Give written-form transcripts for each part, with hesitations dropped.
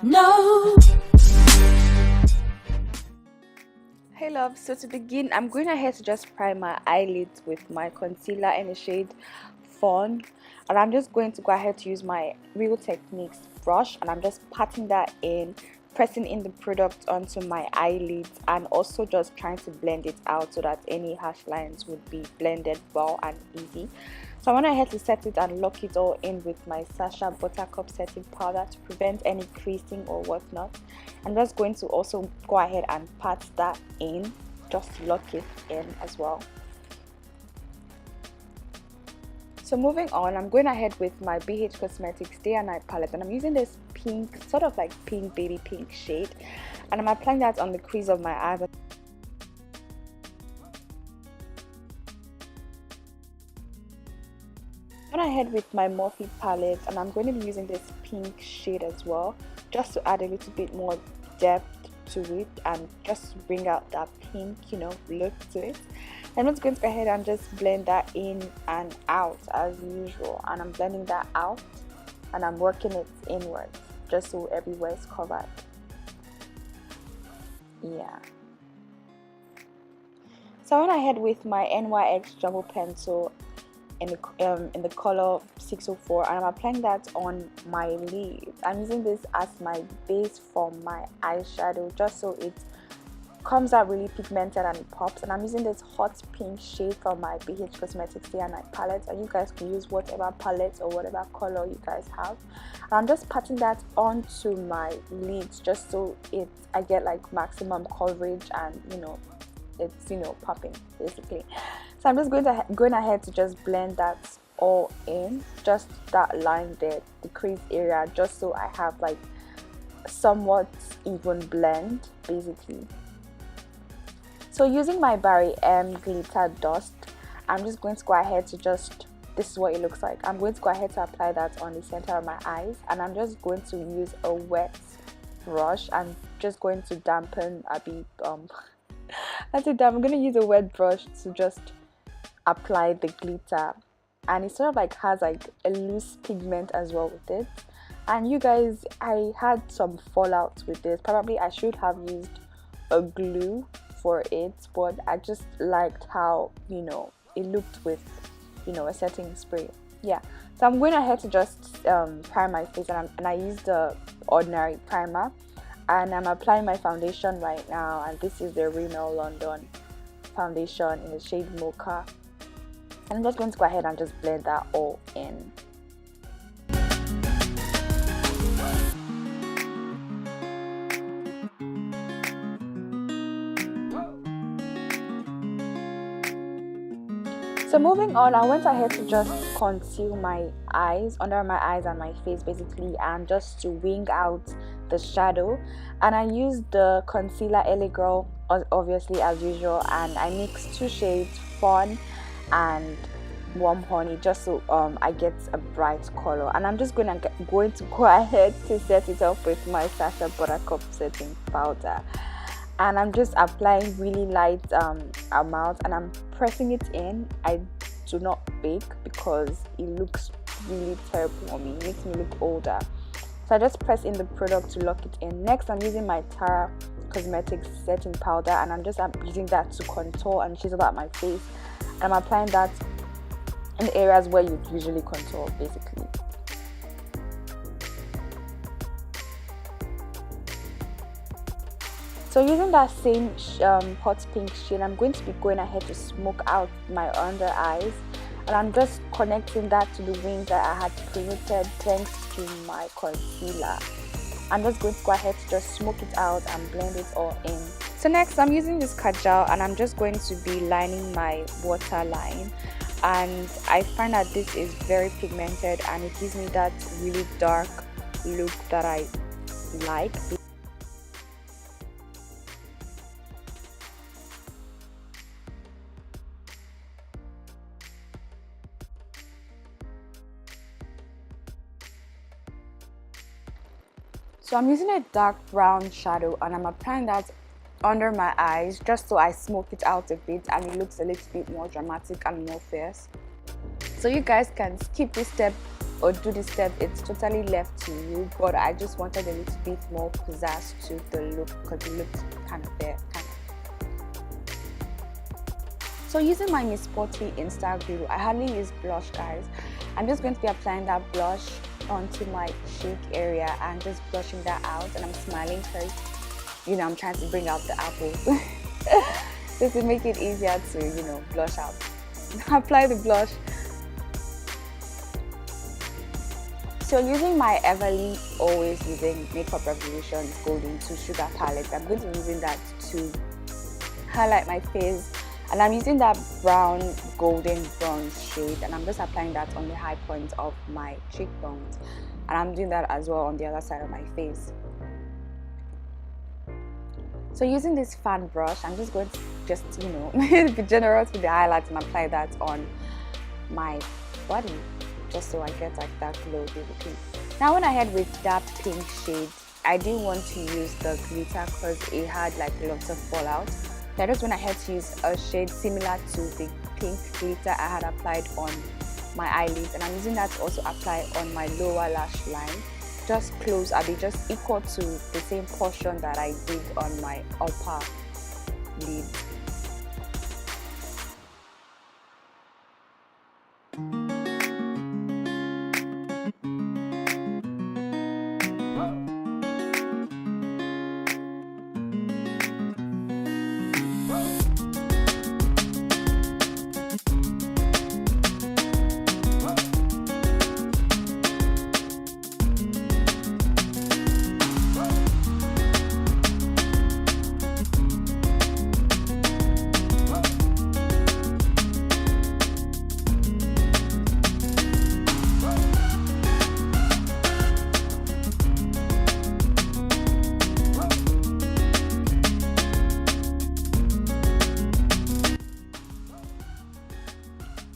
No. Hey love, so to begin, I'm going ahead to just prime my eyelids with my concealer in the shade Fawn, and I'm just going to go ahead to use my Real Techniques brush, and I'm just patting that in, pressing in the product onto my eyelids, and also just trying to blend it out so that any harsh lines would be blended well and easy. So I went ahead to set it and lock it all in with my Sacha Buttercup setting powder to prevent any creasing or whatnot. I'm just going to also go ahead and pat that in, just to lock it in as well. So moving on, I'm going ahead with my BH Cosmetics Day and Night palette, and I'm using this pink, sort of like pink baby pink shade, and I'm applying that on the crease of my eyes. I went ahead with my Morphe palette, and I'm going to be using this pink shade as well, just to add a little bit more depth to it and just bring out that pink, look to it. I'm just going to go ahead and just blend that in and out as usual, and I'm blending that out and I'm working it inwards just so everywhere is covered. Yeah. So I went ahead with my NYX Jumbo Pencil in the color 604, and I'm applying that on my lids. I'm using this as my base for my eyeshadow just so it comes out really pigmented and it pops. And I'm using this hot pink shade from my BH Cosmetics Day and Night palette, and you guys can use whatever palette or whatever color you guys have. And I'm just patting that onto my lids just so I get like maximum coverage and it's popping basically. So I'm just going ahead to just blend that all in, just that line there, the crease area, just so I have like somewhat even blend basically. So using my Barry M glitter dust, I'm just going to go ahead to this is what it looks like. I'm going to go ahead to apply that on the center of my eyes, and I'm just going to use a wet brush and just going to dampen a bit. I'm going to use a wet brush to just apply the glitter, and it sort of like has like a loose pigment as well with it. And you guys, I had some fallout with this. Probably I should have used a glue for it, but I just liked how it looked with a setting spray. Yeah, so I'm going ahead to just prime my face, and I used the ordinary primer, and I'm applying my foundation right now, and this is the Rimmel London foundation in the shade Mocha. And I'm just going to go ahead and just blend that all in. So moving on, I went ahead to just conceal my eyes, under my eyes and my face basically, and just to wing out the shadow. And I used the concealer L.A Girl, obviously as usual, and I mixed two shades, Fawn and Warm Honey, just so I get a bright color. And I'm just going to go ahead to set it off with my Sacha Buttercup setting powder. And I'm just applying really light amount, and I'm pressing it in. I do not bake because it looks really terrible on me. It makes me look older. So I just press in the product to lock it in. Next, I'm using my Tara Cosmetics setting powder, and I'm using that to contour and chisel out my face. And I'm applying that in the areas where you usually contour basically. So using that same hot pink shade, I'm going to be going ahead to smoke out my under eyes, and I'm just connecting that to the wings that I had created thanks to my concealer. I'm just going to go ahead to just smoke it out and blend it all in. So next, I'm using this Kajal, and I'm just going to be lining my waterline, and I find that this is very pigmented and it gives me that really dark look that I like. So I'm using a dark brown shadow and I'm applying that under my eyes just so I smoke it out a bit and it looks a little bit more dramatic and more fierce. So you guys can skip this step or do this step, it's totally left to you, but I just wanted a little bit more pizzazz to the look because it looks kind of fair. So using my Miss Potty Insta Glue, I hardly use blush, guys. I'm just going to be applying that blush onto my cheek area and just blushing that out, and I'm smiling because, you know, I'm trying to bring out the apples just to make it easier to, you know, blush out. Apply the blush. So using my Everly Always Using Makeup Revolution's Golden 2 Sugar palette, I'm going to be using that to highlight my face. And I'm using that brown golden bronze shade, and I'm just applying that on the high point of my cheekbones, and I'm doing that as well on the other side of my face. So using this fan brush, I'm just going to you know, be generous with the highlights and apply that on my body just so I get like that glow basically. Now I went ahead with that pink shade. I didn't want to use the glitter because it had like lots of fallout. I just went ahead to use a shade similar to the pink glitter I had applied on my eyelids, and I'm using that to also apply on my lower lash line, just close, I'll be just equal to the same portion that I did on my upper lid.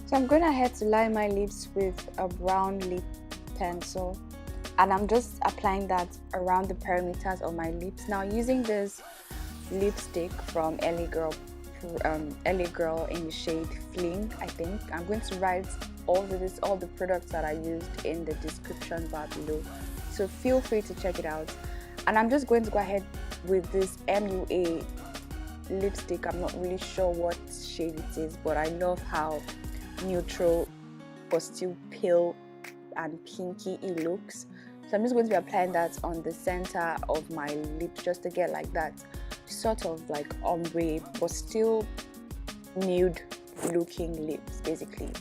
So I'm going ahead to line my lips with a brown lip pencil, and I'm just applying that around the perimeters of my lips. Now using this lipstick from L.A Girl in the shade Fling, I think. I'm going to write all the products that I used in the description bar below, so feel free to check it out. And I'm just going to go ahead with this MUA lipstick. I'm not really sure what shade it is, but I love how neutral but still pale and pinky it looks. So I'm just going to be applying that on the center of my lips just to get like that sort of like ombre but still nude looking lips basically.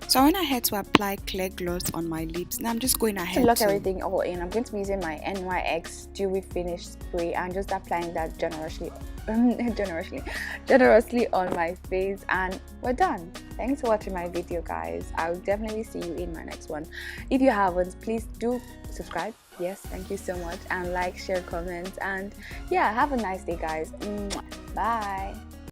So I went ahead to apply clear gloss on my lips. Now I'm just going ahead to lock everything all in. I'm going to be using my NYX Dewy Finish Spray and just applying that generously on my face, and we're done. Thanks for watching my video, guys. I'll definitely see you in my next one. If you haven't, please do subscribe. Yes, thank you so much, and like, share, comment, and yeah, have a nice day, guys. Bye.